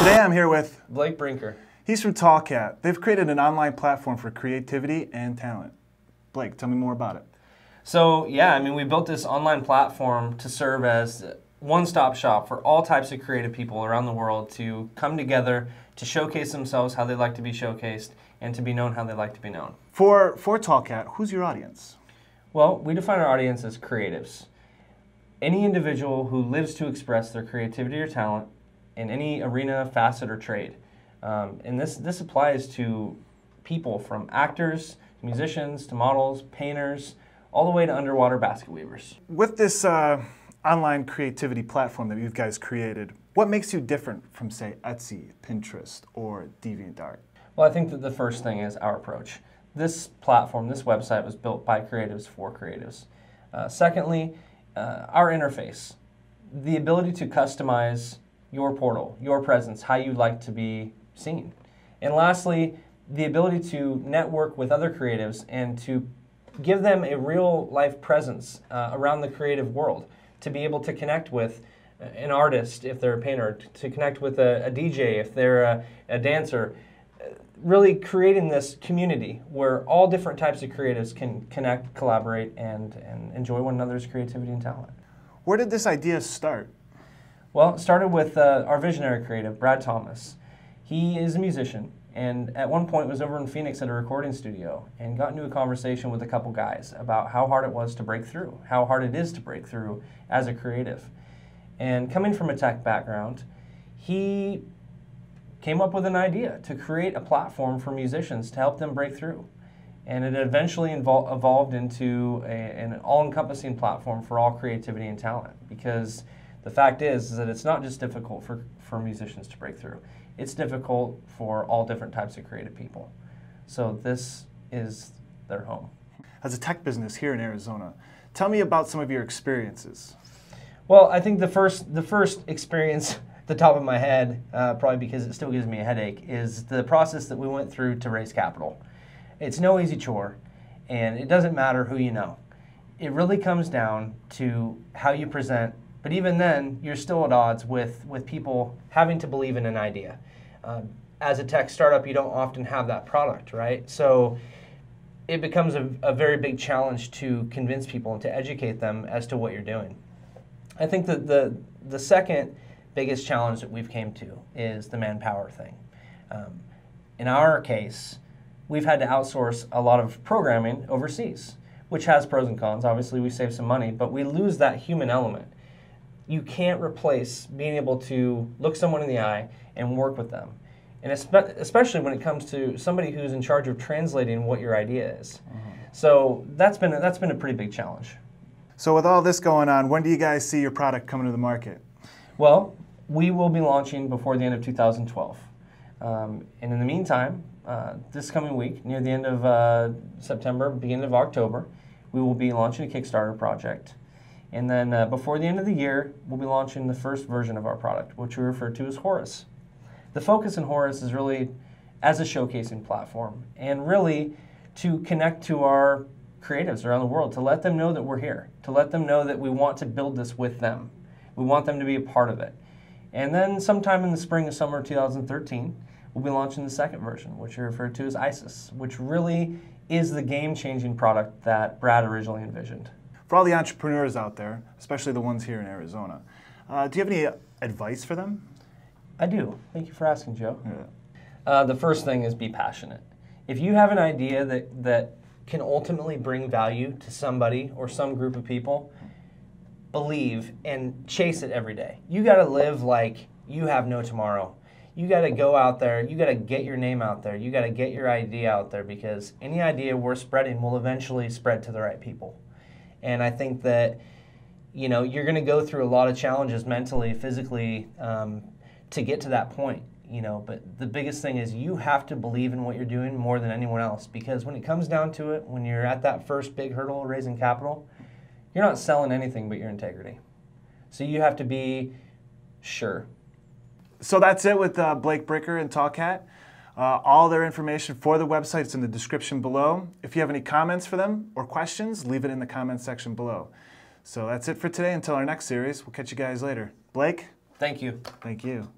Today I'm here with Blake Brinker. He's from Tallcat. They've created an online platform for creativity and talent. Blake, tell me more about it. So yeah, I mean, we built this online platform to serve as one-stop shop for all types of creative people around the world to come together to showcase themselves how they like to be showcased and to be known how they like to be known. For Tallcat, who's your audience? Well, we define our audience as creatives. Any individual who lives to express their creativity or talent in any arena, facet, or trade. And this applies to people from actors, musicians, to models, painters, all the way to underwater basket weavers. With this online creativity platform that you guys created, what makes you different from, say, Etsy, Pinterest, or DeviantArt? Well, I think that the first thing is our approach. This platform, this website was built by creatives for creatives. Secondly, our interface. The ability to customize your portal, your presence, how you'd like to be seen. And lastly, the ability to network with other creatives and to give them a real life presence around the creative world, to be able to connect with an artist if they're a painter, to connect with a DJ if they're a dancer, really creating this community where all different types of creatives can connect, collaborate, and enjoy one another's creativity and talent. Where did this idea start? Well, it started with our visionary creative, Brad Thomas. He is a musician, and at one point was over in Phoenix at a recording studio and got into a conversation with a couple guys about how hard it was to break through, how hard it is to break through as a creative. And coming from a tech background, he came up with an idea to create a platform for musicians to help them break through. And it eventually evolved into an all-encompassing platform for all creativity and talent, because the fact is that it's not just difficult for musicians to break through. It's difficult for all different types of creative people. So this is their home. As a tech business here in Arizona, tell me about some of your experiences. Well, I think the first experience at the top of my head, probably because it still gives me a headache, is the process that we went through to raise capital. It's no easy chore, and it doesn't matter who you know. It really comes down to how you present, but even then, you're still at odds with people having to believe in an idea. As a tech startup, you don't often have that product, right? So it becomes a very big challenge to convince people and to educate them as to what you're doing. I think that the second biggest challenge that we've came to is the manpower thing. In our case, we've had to outsource a lot of programming overseas, which has pros and cons. Obviously, we save some money, but we lose that human element. You can't replace being able to look someone in the eye and work with them. And especially when it comes to somebody who's in charge of translating what your idea is. Mm-hmm. So that's been a pretty big challenge. So with all this going on, when do you guys see your product coming to the market? Well, we will be launching before the end of 2012. And in the meantime, this coming week, near the end of September, beginning of October, we will be launching a Kickstarter project. And then before the end of the year, we'll be launching the first version of our product, which we refer to as Horus. The focus in Horus is really as a showcasing platform, and really to connect to our creatives around the world, to let them know that we're here, to let them know that we want to build this with them. We want them to be a part of it. And then sometime in the spring and summer of 2013, we'll be launching the second version, which we refer to as Isis, which really is the game-changing product that Brad originally envisioned. For all the entrepreneurs out there, especially the ones here in Arizona, do you have any advice for them? I do. Thank you for asking, Joe. Yeah. The first thing is be passionate. If you have an idea that can ultimately bring value to somebody or some group of people, believe and chase it every day. You got to live like you have no tomorrow. You got to go out there. You got to get your name out there. You got to get your idea out there, because any idea worth spreading will eventually spread to the right people. And I think that, you know, you're going to go through a lot of challenges mentally, physically, to get to that point, you know. But the biggest thing is you have to believe in what you're doing more than anyone else, because when it comes down to it, when you're at that first big hurdle of raising capital, you're not selling anything but your integrity. So you have to be sure. So that's it with Blake Brinker and Tallcat. All their information for the website is in the description below. If you have any comments for them or questions, leave it in the comments section below. So that's it for today. Until our next series, we'll catch you guys later. Blake? Thank you. Thank you.